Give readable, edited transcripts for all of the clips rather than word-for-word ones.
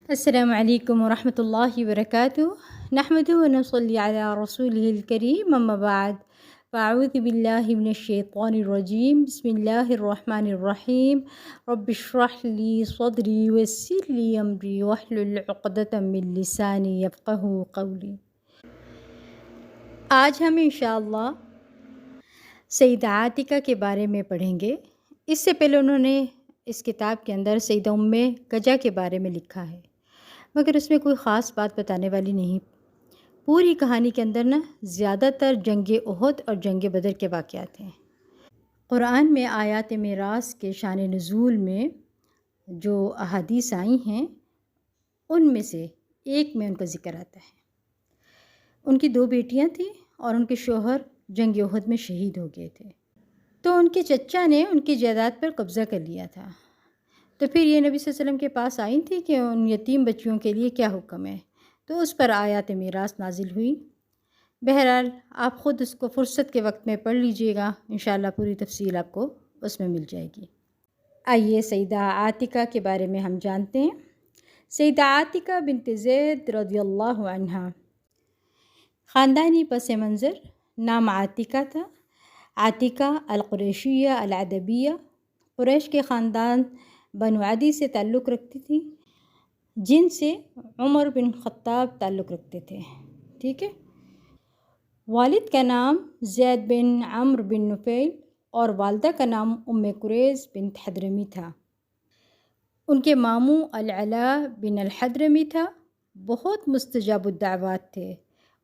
السلام علیکم ورحمۃ اللہ وبرکاتہ نحمد و نصلی علی رسولہ الکریم اما بعد فاعوذ باللہ من الشیطان الرجیم بسم اللہ الرحمن الرحیم رب اشرح لی صدری ویسر لی امری واحلل عقدۃ من لسانی یفقہوا قولی۔ آج ہم انشاءاللہ سیدہ عاتکہ کے بارے میں پڑھیں گے۔ اس سے پہلے انہوں نے اس کتاب کے اندر سیدہ ام گجا کے بارے میں لکھا ہے، مگر اس میں کوئی خاص بات بتانے والی نہیں۔ پوری کہانی کے اندر زیادہ تر جنگ احد اور جنگ بدر کے واقعات ہیں۔ قرآن میں آیات میراث کے شان نزول میں جو احادیث آئی ہیں ان میں سے ایک میں ان کا ذکر آتا ہے۔ ان کی 2 بیٹیاں تھیں اور ان کے شوہر جنگ احد میں شہید ہو گئے تھے، تو ان کے چچا نے ان کی جائیداد پر قبضہ کر لیا تھا۔ تو پھر یہ نبی صلی اللہ علیہ وسلم کے پاس آئی تھی کہ ان یتیم بچیوں کے لیے کیا حکم ہے، تو اس پر آیات میراث نازل ہوئی۔ بہرحال آپ خود اس کو فرصت کے وقت میں پڑھ لیجئے گا، انشاءاللہ پوری تفصیل آپ کو اس میں مل جائے گی۔ آئیے سیدہ عاتکہ کے بارے میں ہم جانتے ہیں۔ سیدہ عاتکہ بنت زید رضی اللہ عنہا، خاندانی پس منظر، نام عاتکہ تھا۔ عاتکہ القریشیہ العدبیہ، قریش کے خاندان بنو عدی سے تعلق رکھتی تھی، جن سے عمر بن خطاب تعلق رکھتے تھے، ٹھیک ہے۔ والد کا نام زید بن عمرو بن نفیل اور والدہ کا نام ام کریز بنت حضرمی تھا۔ ان کے ماموں العلا بن الحضرمی تھا، بہت مستجاب الدعوات تھے۔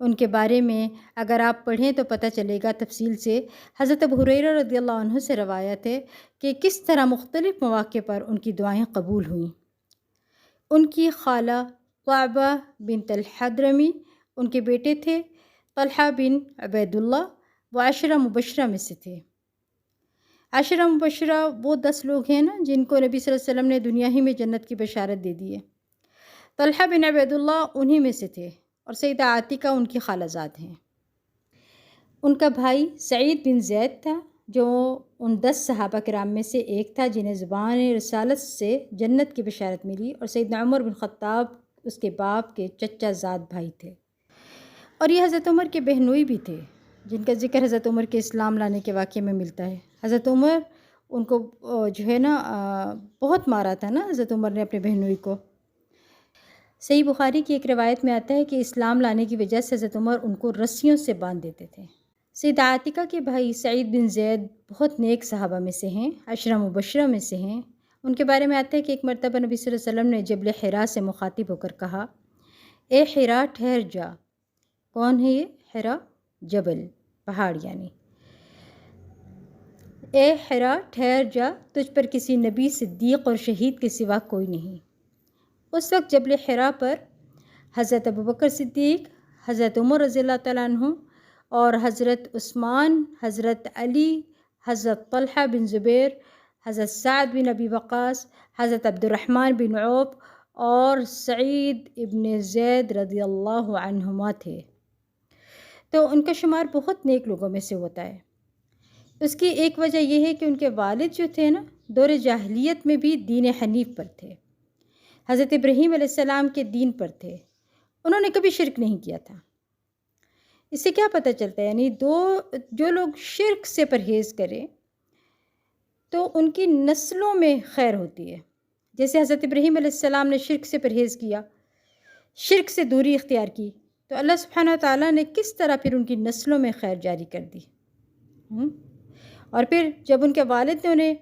ان کے بارے میں اگر آپ پڑھیں تو پتہ چلے گا تفصیل سے۔ حضرت ابو ہریرہ رضی اللہ عنہ سے روایت ہے کہ کس طرح مختلف مواقع پر ان کی دعائیں قبول ہوئیں۔ ان کی خالہ طعبہ بنت الحضرمی، ان کے بیٹے تھے طلحہ بن عبید اللہ، وہ 10 مبشرہ میں سے تھے۔ 10 مبشرہ وہ 10 لوگ ہیں نا جن کو نبی صلی اللہ علیہ وسلم نے دنیا ہی میں جنت کی بشارت دے دی ہے۔ طلحہ بن عبید اللہ انہی میں سے تھے، اور سیدہ عاتکہ ان کی خالہ زاد ہیں۔ ان کا بھائی سعید بن زید تھا، جو ان 10 صحابہ کرام میں سے ایک تھا جنہیں زبان رسالت سے جنت کی بشارت ملی، اور سیدنا عمر بن خطاب اس کے باپ کے چچا زاد بھائی تھے، اور یہ حضرت عمر کے بہنوئی بھی تھے، جن کا ذکر حضرت عمر کے اسلام لانے کے واقعے میں ملتا ہے۔ حضرت عمر ان کو جو ہے نا بہت مارا تھا نا حضرت عمر نے اپنے بہنوئی کو۔ صحیح بخاری کی ایک روایت میں آتا ہے کہ اسلام لانے کی وجہ سے حضرت عمر ان کو رسیوں سے باندھ دیتے تھے۔ سیدہ عاتکہ کے بھائی سعید بن زید بہت نیک صحابہ میں سے ہیں، 10 مبشرہ میں سے ہیں۔ ان کے بارے میں آتا ہے کہ ایک مرتبہ نبی صلی اللہ علیہ وسلم نے جبل حرا سے مخاطب ہو کر کہا، اے حرا ٹھہر جا۔ کون ہے یہ حرا؟ جبل، پہاڑ یعنی۔ اے حرا ٹھہر جا، تجھ پر کسی نبی، صدیق اور شہید کے سوا کوئی نہیں۔ اس وقت جبل حرا پر حضرت ابوبکر صدیق، حضرت عمر رضی اللہ تعالیٰ عنہ اور حضرت عثمان، حضرت علی، حضرت طلحہ بن زبیر، حضرت سعد بن ابی وقاص، حضرت عبد الرحمن بن عوف اور سعید ابن زید رضی اللہ عنہما تھے۔ تو ان کا شمار بہت نیک لوگوں میں سے ہوتا ہے۔ اس کی ایک وجہ یہ ہے کہ ان کے والد جو تھے نا دور جاہلیت میں بھی دین حنیف پر تھے، حضرت ابراہیم علیہ السلام کے دین پر تھے، انہوں نے کبھی شرک نہیں کیا تھا۔ اس سے کیا پتہ چلتا ہے، یعنی جو لوگ شرک سے پرہیز کریں تو ان کی نسلوں میں خیر ہوتی ہے۔ جیسے حضرت ابراہیم علیہ السلام نے شرک سے پرہیز کیا، شرک سے دوری اختیار کی، تو اللہ سبحانہ وتعالیٰ نے کس طرح پھر ان کی نسلوں میں خیر جاری کر دی۔ اور پھر جب ان کے والد نے انہیں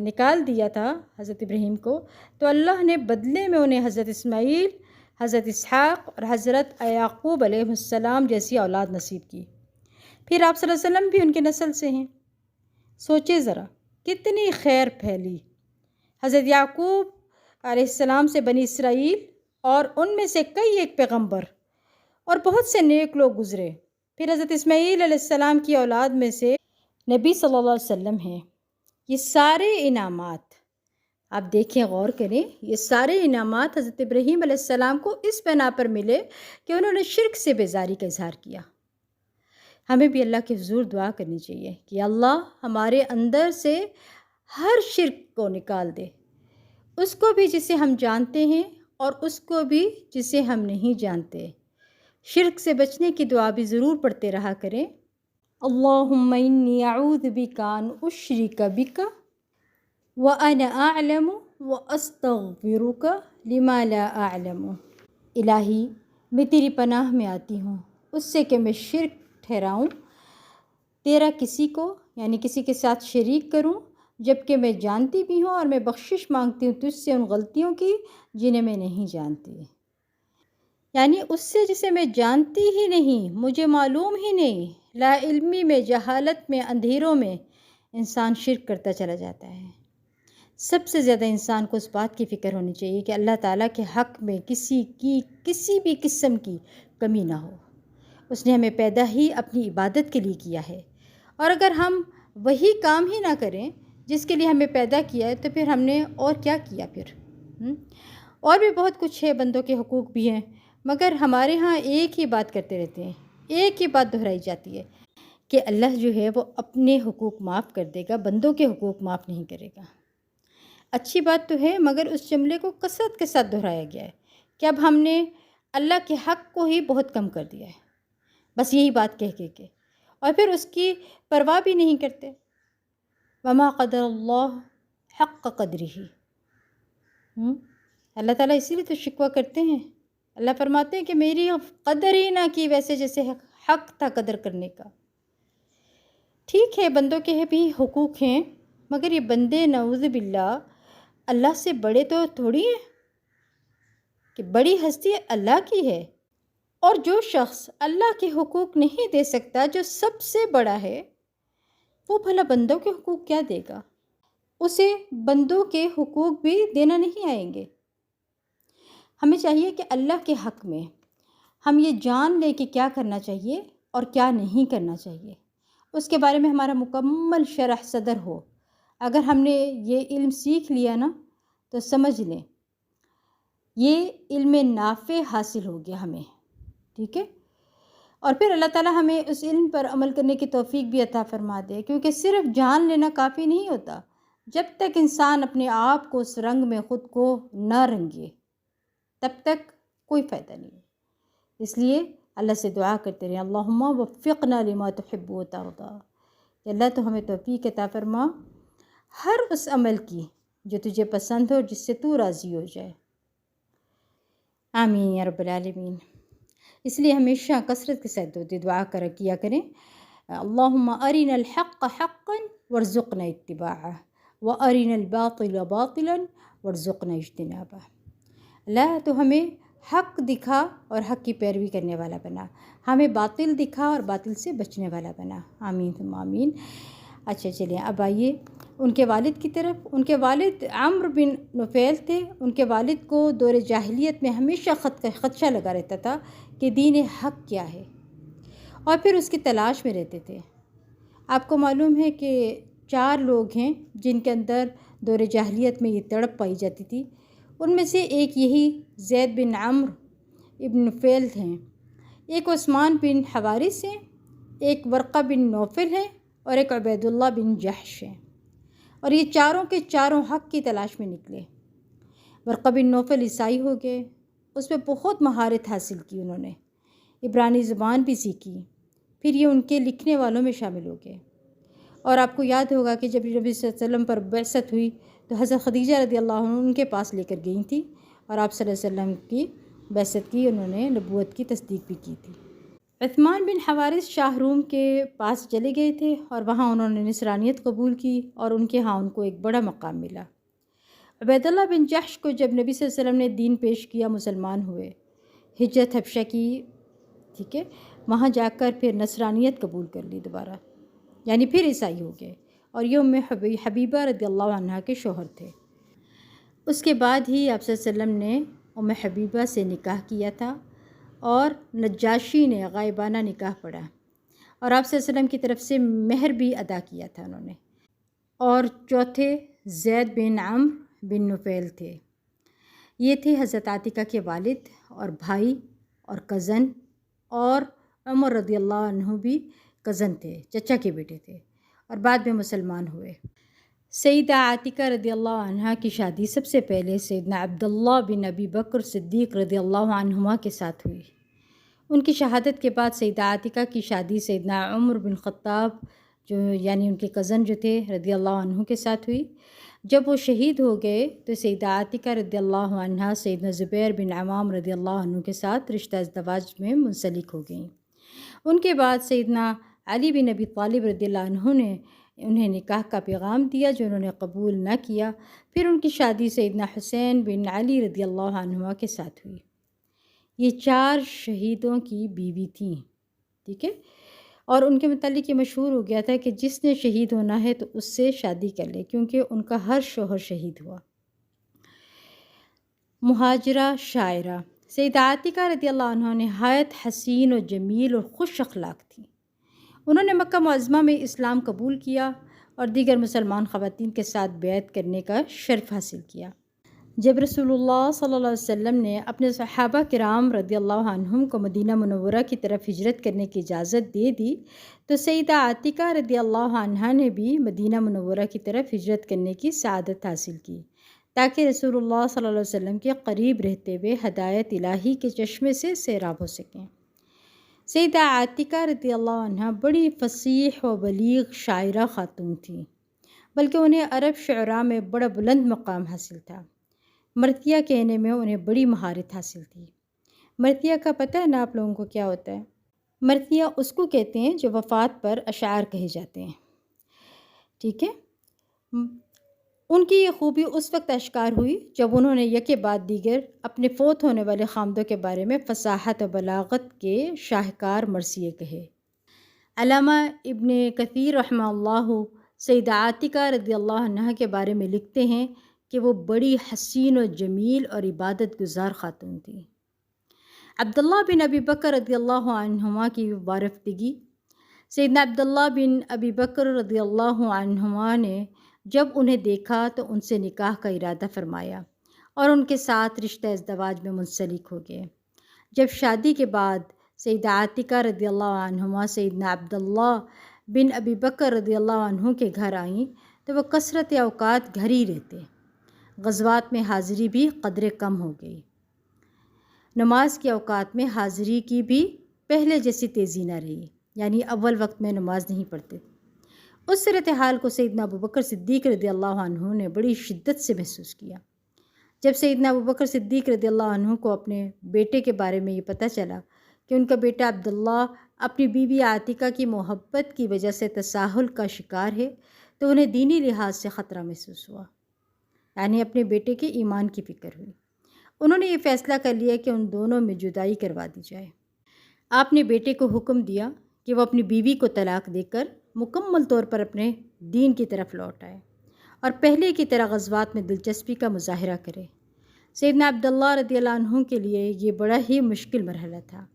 نکال دیا تھا حضرت ابراہیم کو، تو اللہ نے بدلے میں انہیں حضرت اسماعیل، حضرت اسحاق اور حضرت یعقوب علیہ السلام جیسی اولاد نصیب کی۔ پھر آپ صلی اللہ علیہ وسلم بھی ان کے نسل سے ہیں۔ سوچے ذرا کتنی خیر پھیلی۔ حضرت یعقوب علیہ السلام سے بنی اسرائیل اور ان میں سے کئی ایک پیغمبر اور بہت سے نیک لوگ گزرے۔ پھر حضرت اسماعیل علیہ السلام کی اولاد میں سے نبی صلی اللہ علیہ وسلم ہیں۔ یہ سارے انعامات آپ دیکھیں، غور کریں، یہ سارے انعامات حضرت ابراہیم علیہ السلام کو اس بنا پر ملے کہ انہوں نے شرک سے بیزاری کا اظہار کیا۔ ہمیں بھی اللہ کے حضور دعا کرنی چاہیے کہ اللہ ہمارے اندر سے ہر شرک کو نکال دے، اس کو بھی جسے ہم جانتے ہیں اور اس کو بھی جسے ہم نہیں جانتے۔ شرک سے بچنے کی دعا بھی ضرور پڑھتے رہا کریں۔ اللہم انی اعوذ بک ان اشرک بک وانا اعلم واستغفرک لما لا اعلم۔ الہی میں تیری پناہ میں آتی ہوں اس سے کہ میں شرک ٹھہراؤں، تیرا کسی کو یعنی کسی کے ساتھ شریک کروں جبکہ میں جانتی بھی ہوں، اور میں بخشش مانگتی ہوں تجھ سے ان غلطیوں کی جنہیں میں نہیں جانتی۔ یعنی اس سے جسے میں جانتی ہی نہیں، مجھے معلوم ہی نہیں، لا علمی میں، جہالت میں، اندھیروں میں انسان شرک کرتا چلا جاتا ہے۔ سب سے زیادہ انسان کو اس بات کی فکر ہونی چاہیے کہ اللہ تعالیٰ کے حق میں کسی بھی قسم کی کمی نہ ہو۔ اس نے ہمیں پیدا ہی اپنی عبادت کے لیے کیا ہے، اور اگر ہم وہی کام ہی نہ کریں جس کے لیے ہمیں پیدا کیا ہے تو پھر ہم نے اور کیا کیا پھر؟ اور بھی بہت کچھ ہے، بندوں کے حقوق بھی ہیں، مگر ہمارے ہاں ایک ہی بات کرتے رہتے ہیں، ایک ہی بات دہرائی جاتی ہے کہ اللہ جو ہے وہ اپنے حقوق معاف کر دے گا، بندوں کے حقوق معاف نہیں کرے گا۔ اچھی بات تو ہے، مگر اس جملے کو کثرت کے ساتھ دہرایا گیا ہے کہ اب ہم نے اللہ کے حق کو ہی بہت کم کر دیا ہے، بس یہی بات کہہ کے اور پھر اس کی پرواہ بھی نہیں کرتے۔ وما قدر اللہ حق قدرہ۔ اللہ تعالیٰ اسی لیے تو شکوہ کرتے ہیں، اللہ فرماتے ہیں کہ میری قدر ہی نہ کی ویسے جیسے حق تھا قدر کرنے کا۔ ٹھیک ہے، بندوں کے بھی حقوق ہیں، مگر یہ بندے نعوذ باللہ اللہ سے بڑے تو تھوڑی ہیں، کہ بڑی ہستی اللہ کی ہے، اور جو شخص اللہ کے حقوق نہیں دے سکتا جو سب سے بڑا ہے، وہ بھلا بندوں کے حقوق کیا دے گا؟ اسے بندوں کے حقوق بھی دینا نہیں آئیں گے۔ ہمیں چاہیے کہ اللہ کے حق میں ہم یہ جان لیں کہ کیا کرنا چاہیے اور کیا نہیں کرنا چاہیے، اس کے بارے میں ہمارا مکمل شرح صدر ہو۔ اگر ہم نے یہ علم سیکھ لیا نا تو سمجھ لیں یہ علم نافع حاصل ہو گیا ہمیں، ٹھیک ہے؟ اور پھر اللہ تعالیٰ ہمیں اس علم پر عمل کرنے کی توفیق بھی عطا فرما دے، کیونکہ صرف جان لینا کافی نہیں ہوتا۔ جب تک انسان اپنے آپ کو اس رنگ میں خود کو نہ رنگے تب تک کوئی فائدہ نہیں ہے۔ اس لیے اللہ سے دعا کرتے رہیں، اللہم وفقنا لما تحب و ترضی، کہ اللہ تو ہمیں توفیق عطا فرما ہر اس عمل کی جو تجھے پسند ہو اور جس سے تو راضی ہو جائے۔ آمین یا رب العالمین۔ اس لیے ہمیشہ کثرت کے ساتھ دعا کیا کریں، اللہم ارنا الحق حقا وارزقنا اتباعہ وارنا الباطل باطلا وارزقنا اجتنابہ۔ اللہ تو ہمیں حق دکھا اور حق کی پیروی کرنے والا بنا، ہمیں باطل دکھا اور باطل سے بچنے والا بنا۔ آمین ثم آمین۔ اچھا چلیں اب آئیے ان کے والد کی طرف۔ ان کے والد عمرو بن نفیل تھے۔ ان کے والد کو دور جاہلیت میں ہمیشہ خدشہ لگا رہتا تھا کہ دین حق کیا ہے، اور پھر اس کی تلاش میں رہتے تھے۔ آپ کو معلوم ہے کہ 4 لوگ ہیں جن کے اندر دور جاہلیت میں یہ تڑپ پائی جاتی تھی، ان میں سے ایک یہی زید بن عمرو ابن نفیل ہیں، ایک عثمان بن حوارث ہیں، ایک ورقہ بن نوفل ہے، اور ایک عبید اللہ بن جحش ہے، اور یہ چاروں کے چاروں حق کی تلاش میں نکلے۔ ورقہ بن نوفل عیسائی ہو گئے، اس میں بہت مہارت حاصل کی، انہوں نے عبرانی زبان بھی سیکھی، پھر یہ ان کے لکھنے والوں میں شامل ہو گئے۔ اور آپ کو یاد ہوگا کہ جب نبی صلی اللہ علیہ وسلم پر بعثت ہوئی تو حضرت خدیجہ رضی اللہ عنہ ان کے پاس لے کر گئی تھی، اور آپ صلی اللہ علیہ وسلم کی بعثت کی، انہوں نے نبوت کی تصدیق بھی کی تھی۔ عثمان بن حوارث شاہ روم کے پاس چلے گئے تھے، اور وہاں انہوں نے نصرانیت قبول کی، اور ان کے ہاں ان کو ایک بڑا مقام ملا۔ عبید اللہ بن جحش کو جب نبی صلی اللہ علیہ وسلم نے دین پیش کیا، مسلمان ہوئے، ہجرت حبشہ کی، ٹھیک ہے، وہاں جا کر پھر نصرانیت قبول کر لی دوبارہ، یعنی پھر عیسائی ہو گئے، اور یہ ام حبیبہ رضی اللہ عنہا کے شوہر تھے۔ اس کے بعد ہی آپ صلی اللہ علیہ وسلم نے ام حبیبہ سے نکاح کیا تھا، اور نجاشی نے غائبانہ نکاح پڑھا، اور آپ صلی اللہ علیہ وسلم کی طرف سے مہر بھی ادا کیا تھا انہوں نے۔ اور چوتھے زید بن عمرو بن نفیل تھے، یہ تھے حضرت عاتکہ کے والد اور بھائی اور کزن، اور عمر رضی اللہ عنہ بھی کزن تھے، چچا کے بیٹے تھے، اور بعد میں مسلمان ہوئے۔ سیدہ عاتکہ رضی اللہ عنہا کی شادی سب سے پہلے سیدنا عبداللہ بن ابی بکر صدیق رضی اللہ عنہما کے ساتھ ہوئی۔ ان کی شہادت کے بعد سیدہ عاتکہ کی شادی سیدنا عمر بن خطاب یعنی ان کے کزن جو تھے رضی اللہ عنہ کے ساتھ ہوئی۔ جب وہ شہید ہو گئے تو سیدہ عاتکہ رضی اللہ عنہا سیدنا زبیر بن عوام رضی اللہ عنہ کے ساتھ رشتہ ازدواج میں منسلک ہو گئیں۔ ان کے بعد سیدنا علی بن ابی طالب رضی اللہ عنہ نے انہیں نکاح کا پیغام دیا جو انہوں نے قبول نہ کیا۔ پھر ان کی شادی سیدنا حسین بن علی رضی اللہ عنہ کے ساتھ ہوئی۔ یہ 4 شہیدوں کی بیوی تھیں، ٹھیک ہے، اور ان کے متعلق یہ مشہور ہو گیا تھا کہ جس نے شہید ہونا ہے تو اس سے شادی کر لے، کیونکہ ان کا ہر شوہر شہید ہوا۔ مہاجرہ شاعرہ سیدہ عاتکہ رضی اللہ عنہ نہایت حسین و جمیل اور خوش اخلاق تھیں۔ انہوں نے مکہ معظمہ میں اسلام قبول کیا اور دیگر مسلمان خواتین کے ساتھ بیعت کرنے کا شرف حاصل کیا۔ جب رسول اللہ صلی اللہ علیہ وسلم نے اپنے صحابہ کرام رضی اللہ عنہم کو مدینہ منورہ کی طرف ہجرت کرنے کی اجازت دے دی تو سیدہ عاتکہ رضی اللہ عنہا نے بھی مدینہ منورہ کی طرف ہجرت کرنے کی سعادت حاصل کی تاکہ رسول اللہ صلی اللہ علیہ وسلم کے قریب رہتے ہوئے ہدایت الہی کے چشمے سے سیراب ہو سکیں۔ سیدہ عاتکہ رضی اللہ عنہ بڑی فصیح و بلیغ شاعرہ خاتون تھیں، بلکہ انہیں عرب شعراء میں بڑا بلند مقام حاصل تھا۔ مرثیہ کہنے میں انہیں بڑی مہارت حاصل تھی۔ مرثیہ کا پتہ ہے نا آپ لوگوں کو کیا ہوتا ہے؟ مرثیہ اس کو کہتے ہیں جو وفات پر اشعار کہے جاتے ہیں، ٹھیک ہے۔ ان کی یہ خوبی اس وقت اشکار ہوئی جب انہوں نے یکے بعد دیگر اپنے فوت ہونے والے خامدوں کے بارے میں فصاحت و بلاغت کے شاہکار مرثیے کہے۔ علامہ ابن کثیر رحمہ اللہ سیدہ عاتکہ رضی اللہ عنہ کے بارے میں لکھتے ہیں کہ وہ بڑی حسین و جمیل اور عبادت گزار خاتون تھیں۔ عبداللہ بن ابی بکر رضی اللہ عنہما کی وارفتگی سیدنا عبداللہ بن ابی بکر رضی اللہ عنہما نے جب انہیں دیکھا تو ان سے نکاح کا ارادہ فرمایا اور ان کے ساتھ رشتہ ازدواج میں منسلک ہو گئے۔ جب شادی کے بعد سیدہ عاتکہ رضی اللہ عنہما سیدنا عبداللہ بن ابی بکر رضی اللہ عنہ کے گھر آئیں تو وہ کثرت اوقات گھر ہی رہتے۔ غزوات میں حاضری بھی قدرے کم ہو گئی۔ نماز کے اوقات میں حاضری کی بھی پہلے جیسی تیزی نہ رہی، یعنی اول وقت میں نماز نہیں پڑھتے۔ اس صورتحال کو سیدنا ابوبکر صدیق رضی اللہ عنہ نے بڑی شدت سے محسوس کیا۔ جب سیدنا ابوبکر صدیق رضی اللہ عنہ کو اپنے بیٹے کے بارے میں یہ پتہ چلا کہ ان کا بیٹا عبداللہ اپنی بیوی عاتکہ کی محبت کی وجہ سے تساہل کا شکار ہے تو انہیں دینی لحاظ سے خطرہ محسوس ہوا، یعنی اپنے بیٹے کے ایمان کی فکر ہوئی۔ انہوں نے یہ فیصلہ کر لیا کہ ان دونوں میں جدائی کروا دی جائے۔ آپ نے بیٹے کو حکم دیا کہ وہ اپنی بیوی کو طلاق دے کر مکمل طور پر اپنے دین کی طرف لوٹ آئے اور پہلے کی طرح غزوات میں دلچسپی کا مظاہرہ کرے۔ سیدنا عبداللہ رضی اللہ عنہ کے لیے یہ بڑا ہی مشکل مرحلہ تھا۔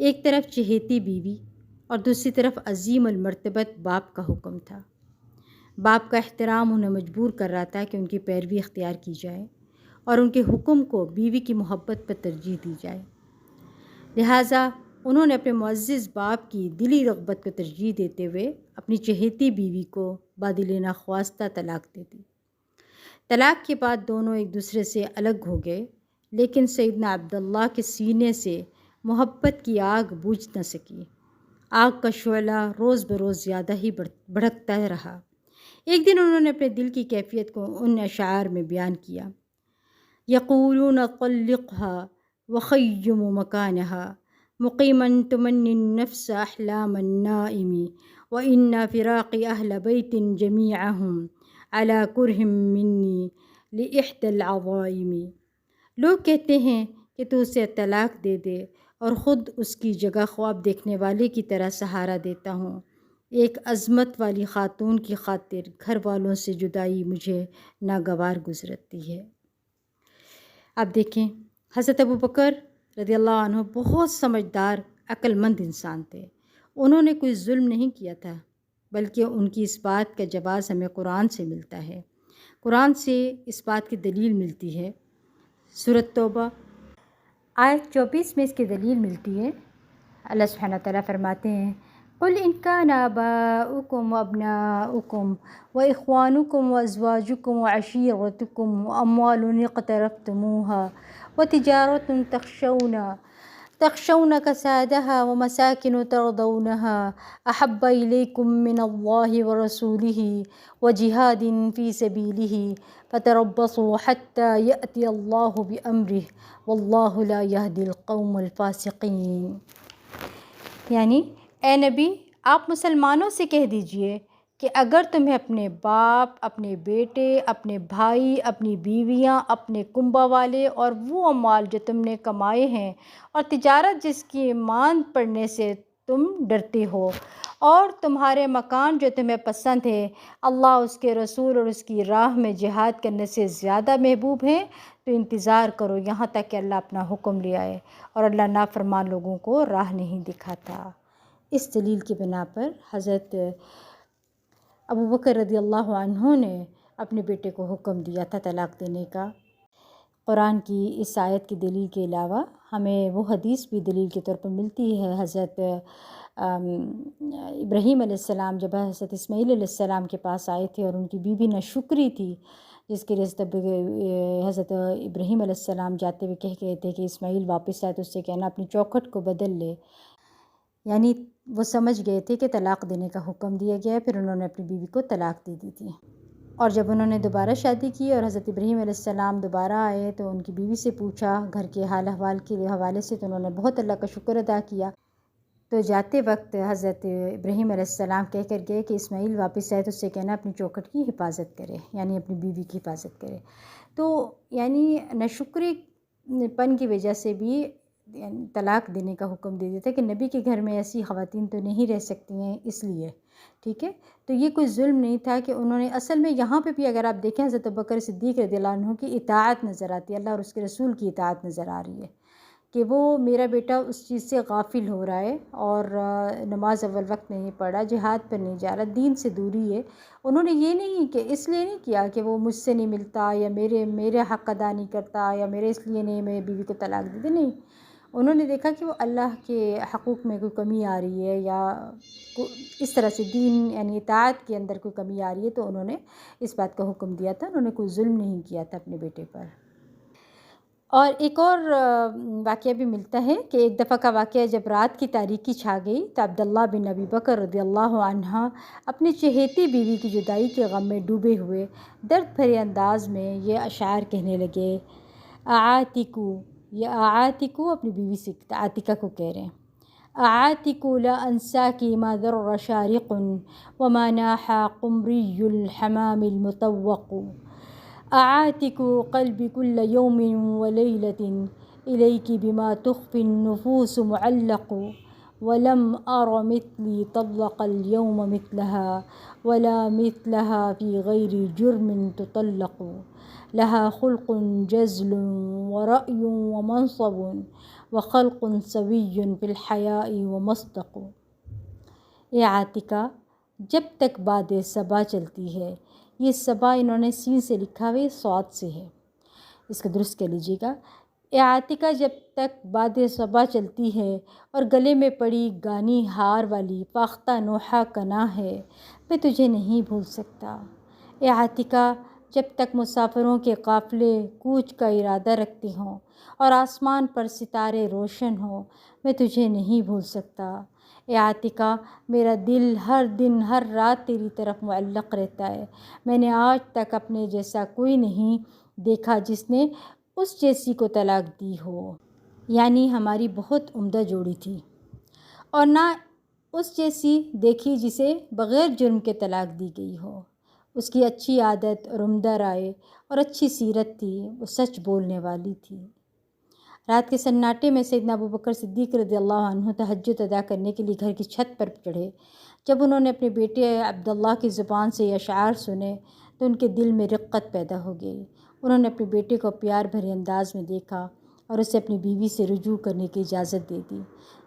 ایک طرف چہیتی بیوی اور دوسری طرف عظیم المرتبت باپ کا حکم تھا۔ باپ کا احترام انہیں مجبور کر رہا تھا کہ ان کی پیروی اختیار کی جائے اور ان کے حکم کو بیوی کی محبت پر ترجیح دی جائے۔ لہٰذا انہوں نے اپنے معزز باپ کی دلی رغبت کو ترجیح دیتے ہوئے اپنی چہیتی بیوی کو بادل ناخواستہ طلاق دے دی۔ طلاق کے بعد دونوں ایک دوسرے سے الگ ہو گئے، لیکن سیدنا عبداللہ کے سینے سے محبت کی آگ بجھ نہ سکی۔ آگ کا شعلہ روز بروز زیادہ ہی بھڑکتا رہا۔ ایک دن انہوں نے اپنے دل کی کیفیت کو ان اشعار میں بیان کیا: یقولون طلقها وخیم مکانها مقیما تمنی النفس احلام النائم وان فراق اہل بیت جمیعهم على کرہ منی لاحدى العظائم۔ لوگ کہتے ہیں کہ تو اسے طلاق دے دے اور خود اس کی جگہ خواب دیکھنے والے کی طرح سہارا دیتا ہوں۔ ایک عظمت والی خاتون کی خاطر گھر والوں سے جدائی مجھے ناگوار گزرتی ہے۔ اب دیکھیں، حضرت ابوبکر رضی اللہ عنہ بہت سمجھدار عقل مند انسان تھے۔ انہوں نے کوئی ظلم نہیں کیا تھا، بلکہ ان کی اس بات کا جواز ہمیں قرآن سے ملتا ہے۔ قرآن سے اس بات کی دلیل ملتی ہے۔ سورۃ توبہ آیت 24 میں اس کی دلیل ملتی ہے۔ اللہ سبحانہ تعالیٰ فرماتے ہیں: قل إن كان آباؤكم وأبناؤكم وإخوانكم وأزواجكم وعشيرتكم وأموال اقترفتموها وتجارة تخشون كسادها ومساكن ترضونها أحب إليكم من الله ورسوله وجهاد في سبيله فتربصوا حتى يأتي الله بأمره والله لا يهدي القوم الفاسقين. یعنی اے نبی آپ مسلمانوں سے کہہ دیجئے کہ اگر تمہیں اپنے باپ، اپنے بیٹے، اپنے بھائی، اپنی بیویاں، اپنے کنبہ والے اور وہ اموال جو تم نے کمائے ہیں اور تجارت جس کی ماند پڑنے سے تم ڈرتے ہو اور تمہارے مکان جو تمہیں پسند ہے، اللہ اس کے رسول اور اس کی راہ میں جہاد کرنے سے زیادہ محبوب ہیں، تو انتظار کرو یہاں تک کہ اللہ اپنا حکم لے آئے، اور اللہ نافرمان لوگوں کو راہ نہیں دکھاتا۔ اس دلیل کی بنا پر حضرت ابوبکر رضی اللہ عنہ نے اپنے بیٹے کو حکم دیا تھا طلاق دینے کا۔ قرآن کی اس آیت کی دلیل کے علاوہ ہمیں وہ حدیث بھی دلیل کے طور پر ملتی ہے۔ حضرت ابراہیم علیہ السلام جب حضرت اسماعیل علیہ السلام کے پاس آئے تھے اور ان کی بیوی ناشکری تھی، جس کے لیے حضرت ابراہیم علیہ السلام جاتے ہوئے کہہ گئے تھے کہ اسماعیل واپس آئے تو اس سے کہنا اپنی چوکھٹ کو بدل لے، یعنی وہ سمجھ گئے تھے کہ طلاق دینے کا حکم دیا گیا ہے۔ پھر انہوں نے اپنی بیوی کو طلاق دے دی تھی، اور جب انہوں نے دوبارہ شادی کی اور حضرت ابراہیم علیہ السلام دوبارہ آئے تو ان کی بیوی سے پوچھا گھر کے حال احوال کے حوالے سے، تو انہوں نے بہت اللہ کا شکر ادا کیا۔ تو جاتے وقت حضرت ابراہیم علیہ السلام کہہ کر گئے کہ اسماعیل واپس آئے تو اس سے کہنا اپنی چوکھٹ کی حفاظت کرے، یعنی اپنی بیوی کی حفاظت کرے۔ تو یعنی ناشکری پن کی وجہ سے بھی طلاق دینے کا حکم دے دیتا ہے کہ نبی کے گھر میں ایسی خواتین تو نہیں رہ سکتی ہیں، اس لیے ٹھیک ہے۔ تو یہ کوئی ظلم نہیں تھا کہ انہوں نے اصل میں یہاں پہ بھی اگر آپ دیکھیں حضرت ابوبکر صدیق رضی اللہ عنہ کی اطاعت نظر آتی ہے، اللہ اور اس کے رسول کی اطاعت نظر آ رہی ہے کہ وہ میرا بیٹا اس چیز سے غافل ہو رہا ہے اور نماز اول وقت نہیں پڑھا، جہاد پر نہیں جا رہا، دین سے دوری ہے۔ انہوں نے یہ نہیں کہ اس لیے نہیں کیا کہ وہ مجھ سے نہیں ملتا یا میرے حق ادا نہیں کرتا یا میرے اس لیے نہیں میں بیوی کو طلاق دے دے، نہیں، انہوں نے دیکھا کہ وہ اللہ کے حقوق میں کوئی کمی آ رہی ہے یا اس طرح سے دین یعنی اطاعت کے اندر کوئی کمی آ رہی ہے، تو انہوں نے اس بات کا حکم دیا تھا، انہوں نے کوئی ظلم نہیں کیا تھا اپنے بیٹے پر۔ اور ایک اور واقعہ بھی ملتا ہے کہ ایک دفعہ کا واقعہ جب رات کی تاریکی چھا گئی تو عبداللہ بن ابی بکر رضی اللہ عنہ اپنی چہیتی بیوی کی جدائی کے غم میں ڈوبے ہوئے درد بھرے انداز میں یہ اشعار کہنے لگے۔ اعاتکو اپنی بیوی سے عاتکہ کو کہہ رہے ہیں، اعاتکو لا انساکی ما ذر شارق وما ناحا قمری الحمام المطوق، اعاتکو قلبی کل یوم ولیلۃ الیک بما تخفی النفوس معلق، ولم ار مثلی طلق اليوم مثلها ولا مثلها في غیر جرم تطلق، لها خلق جزل ورأی ومنصب وخلق سوی فی الحیاء ومصدق۔ اے عاتکہ، جب تک باد صبا چلتی ہے، یہ صبا انہوں نے سین سے لکھا ہوئے صاد سے ہے، اس کو درست کر لیجیے گا۔ اے عاتکہ، جب تک باد صبا چلتی ہے اور گلے میں پڑی گانی ہار والی فاختہ نوحہ کنا ہے، میں تجھے نہیں بھول سکتا۔ اے عاتکہ، جب تک مسافروں کے قافلے کوچ کا ارادہ رکھتے ہوں اور آسمان پر ستارے روشن ہوں، میں تجھے نہیں بھول سکتا۔ اے عاتکہ، میرا دل ہر دن ہر رات تیری طرف معلق رہتا ہے، میں نے آج تک اپنے جیسا کوئی نہیں دیکھا جس نے اس جیسی کو طلاق دی ہو، یعنی ہماری بہت عمدہ جوڑی تھی، اور نہ اس جیسی دیکھی جسے بغیر جرم کے طلاق دی گئی ہو۔ اس کی اچھی عادت اور عمدہ رائے اور اچھی سیرت تھی، وہ سچ بولنے والی تھی۔ رات کے سناٹے میں سیدنا ابوبکر صدیق رضی اللہ عنہ تہجد ادا کرنے کے لیے گھر کی چھت پر چڑھے۔ جب انہوں نے اپنے بیٹے عبداللہ کی زبان سے یہ اشعار سنے تو ان کے دل میں رقت پیدا ہو گئی۔ انہوں نے اپنے بیٹے کو پیار بھرے انداز میں دیکھا اور اسے اپنی بیوی سے رجوع کرنے کی اجازت دے دی۔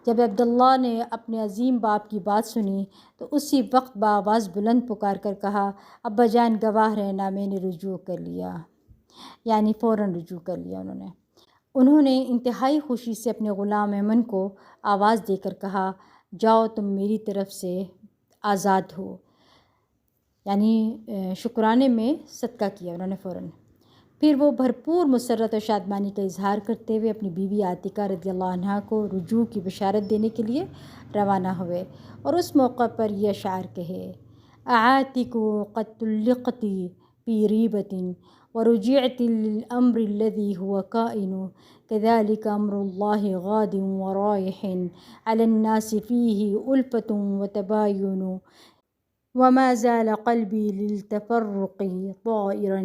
جب عبداللہ نے اپنے عظیم باپ کی بات سنی تو اسی وقت بآواز بلند پکار کر کہا، ابا جان گواہ رہنا، میں نے رجوع کر لیا، یعنی فوراً رجوع کر لیا۔ انہوں نے انتہائی خوشی سے اپنے غلام ایمن کو آواز دے کر کہا، جاؤ تم میری طرف سے آزاد ہو، یعنی شکرانے میں صدقہ کیا انہوں نے فوراً۔ پھر وہ بھرپور مسرت و شادمانی کا اظہار کرتے ہوئے اپنی بیوی عاتکہ رضی اللہ عنہا کو رجوع کی بشارت دینے کے لیے روانہ ہوئے، اور اس موقع پر یہ اشعار کہے: اعاتک قد طلقتی فی ریبۃ ورجعت للامر الذی هو کائن كذلك امر اللہ غاد ورائح علی الناس فیہ الفۃ وتباین وما زال قلبی للتفرق طائرا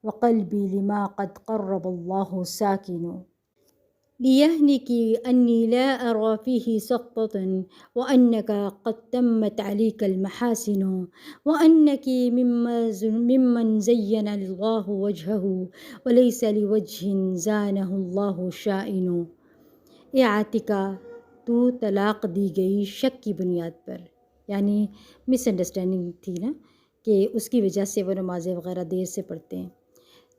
وقلبی لما قد قرب اللہ ساکن لیہنکی انی لا ارى فیہ سقطة وانک قد تمت علیک المحاسن وانک ممن زین اللہ وجہہ ولیس لوجہ زانہ اللہ شائن۔ اے عاتکہ، تو طلاق دی گئی شک کی بنیاد پر، یعنی مس انڈرسٹینڈنگ تھی نا کہ اس کی وجہ سے وہ نمازیں وغیرہ دیر سے پڑھتے ہیں،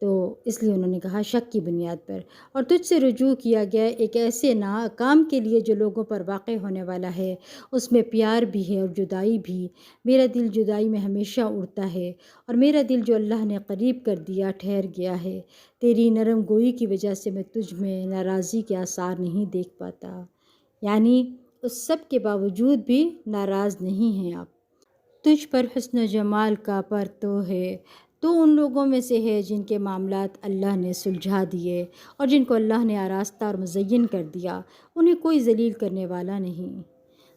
تو اس لیے انہوں نے کہا شک کی بنیاد پر، اور تجھ سے رجوع کیا گیا ایک ایسے کام کے لیے جو لوگوں پر واقع ہونے والا ہے، اس میں پیار بھی ہے اور جدائی بھی۔ میرا دل جدائی میں ہمیشہ اڑتا ہے، اور میرا دل جو اللہ نے قریب کر دیا ٹھہر گیا ہے۔ تیری نرم گوئی کی وجہ سے میں تجھ میں ناراضی کے آثار نہیں دیکھ پاتا، یعنی اس سب کے باوجود بھی ناراض نہیں ہیں آپ۔ تجھ پر حسن و جمال کا پرتو ہے، تو ان لوگوں میں سے ہے جن کے معاملات اللہ نے سلجھا دیے اور جن کو اللہ نے آراستہ اور مزین کر دیا، انہیں کوئی ذلیل کرنے والا نہیں۔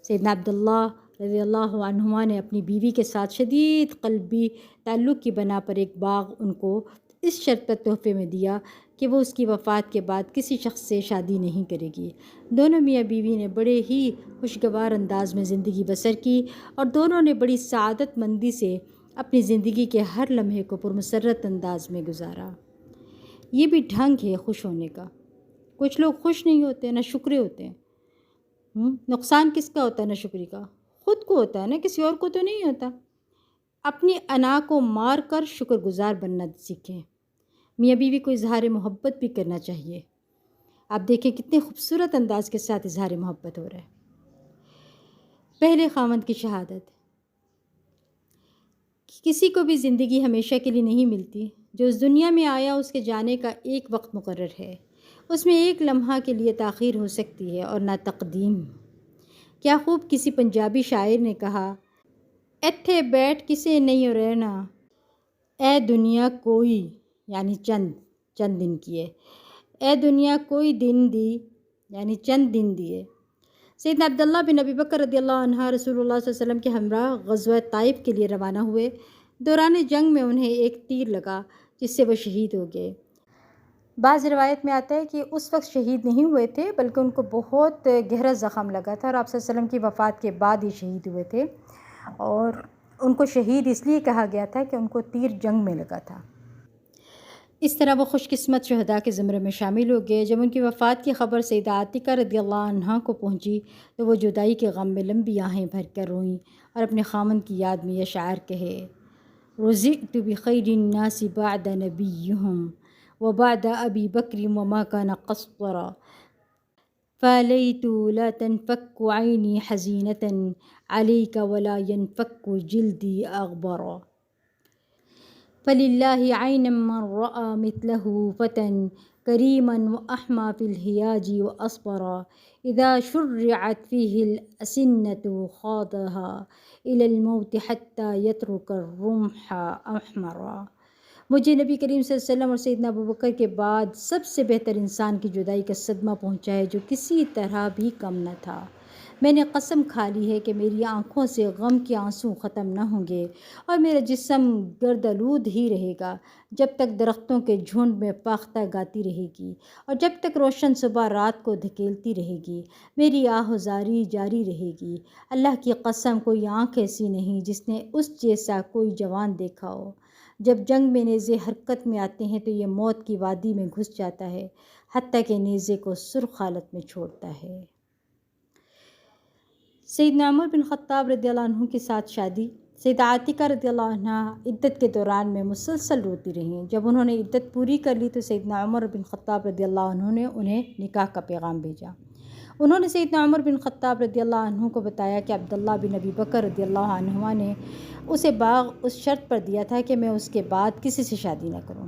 سیدنا عبداللہ رضی اللہ عنہما نے اپنی بیوی کے ساتھ شدید قلبی تعلق کی بنا پر ایک باغ ان کو اس شرط پر تحفے میں دیا کہ وہ اس کی وفات کے بعد کسی شخص سے شادی نہیں کرے گی۔ دونوں میاں بیوی نے بڑے ہی خوشگوار انداز میں زندگی بسر کی، اور دونوں نے بڑی سعادت مندی سے اپنی زندگی کے ہر لمحے کو پرمسرت انداز میں گزارا۔ یہ بھی ڈھنگ ہے خوش ہونے کا۔ کچھ لوگ خوش نہیں ہوتے، نہ شکرے ہوتے ہیں۔ نقصان کس کا ہوتا ہے نہ شکری کا؟ خود کو ہوتا ہے نا، کسی اور کو تو نہیں ہوتا۔ اپنی انا کو مار کر شکر گزار بننا سیکھیں۔ میاں بیوی کو اظہار محبت بھی کرنا چاہیے۔ آپ دیکھیں کتنے خوبصورت انداز کے ساتھ اظہار محبت ہو رہا ہے۔ پہلے خاوند کی شہادت۔ کسی کو بھی زندگی ہمیشہ کے لیے نہیں ملتی۔ جو اس دنیا میں آیا اس کے جانے کا ایک وقت مقرر ہے، اس میں ایک لمحہ کے لیے تاخیر ہو سکتی ہے اور نہ تقدیم۔ کیا خوب کسی پنجابی شاعر نے کہا: ایتھے بیٹھ کسے نہیں رہنا، اے دنیا کوئی، یعنی چند دن کی ہے، اے دنیا کوئی دن دی، یعنی چند دن دیے۔ سیدنا عبداللہ بن ابی بکر رضی اللہ عنہ رسول اللہ صلی اللہ علیہ وسلم کے ہمراہ غزوہ طائف کے لیے روانہ ہوئے۔ دوران جنگ میں انہیں ایک تیر لگا جس سے وہ شہید ہو گئے۔ بعض روایت میں آتا ہے کہ اس وقت شہید نہیں ہوئے تھے، بلکہ ان کو بہت گہرا زخم لگا تھا، اور آپ صلی اللہ علیہ وسلم کی وفات کے بعد ہی شہید ہوئے تھے، اور ان کو شہید اس لیے کہا گیا تھا کہ ان کو تیر جنگ میں لگا تھا۔ اس طرح وہ خوش قسمت شہداء کے زمرے میں شامل ہو گئے۔ جب ان کی وفات کی خبر سیدہ عاتکہ رضی اللہ عنہا کو پہنچی تو وہ جدائی کے غم میں لمبی آہیں بھر کر روئیں اور اپنے خامند کی یاد میں یہ اشعار کہے: رزقت بخیر الناس بعد نبیہم وبعد ابی بکر وما کان قصرا فلیت لا تنفک عینی حزینۃ علیک ولا ینفک جلدی اغبرا فللہ عین من رأى مثلہ فتى کریما واحما فی الحیاج واصبرا اذا شرعت فیہ الاسنۃ خاضها الی الموت حتی یترک الرمح احمرا۔ مجھے نبی کریم صلی اللہ علیہ وسلم اور سیدنا ابوبکر کے بعد سب سے بہتر انسان کی جدائی کا صدمہ پہنچا ہے جو کسی طرح بھی کم نہ تھا۔ میں نے قسم کھا لی ہے کہ میری آنکھوں سے غم کے آنسو ختم نہ ہوں گے اور میرا جسم گردآلود ہی رہے گا جب تک درختوں کے جھنڈ میں فاختہ گاتی رہے گی اور جب تک روشن صبح رات کو دھکیلتی رہے گی، میری آہوزاری جاری رہے گی۔ اللہ کی قسم کوئی آنکھ ایسی نہیں جس نے اس جیسا کوئی جوان دیکھا ہو۔ جب جنگ میں نیزے حرکت میں آتے ہیں تو یہ موت کی وادی میں گھس جاتا ہے، حتیٰ کہ نیزے کو سرخ حالت میں چھوڑتا ہے۔ سیدنا عمر بن خطاب رضی اللہ عنہ کے ساتھ شادی۔ سیدہ عاتکہ رضی اللہ عنہ عدت کے دوران میں مسلسل روتی رہیں۔ جب انہوں نے عدت پوری کر لی تو سیدنا عمر بن خطاب رضی اللہ عنہ نے انہیں نکاح کا پیغام بھیجا۔ انہوں نے سیدنا عمر بن خطاب رضی اللہ عنہ کو بتایا کہ عبداللہ بن ابی بکر رضی اللہ عنہما نے اسے باغ اس شرط پر دیا تھا کہ میں اس کے بعد کسی سے شادی نہ کروں۔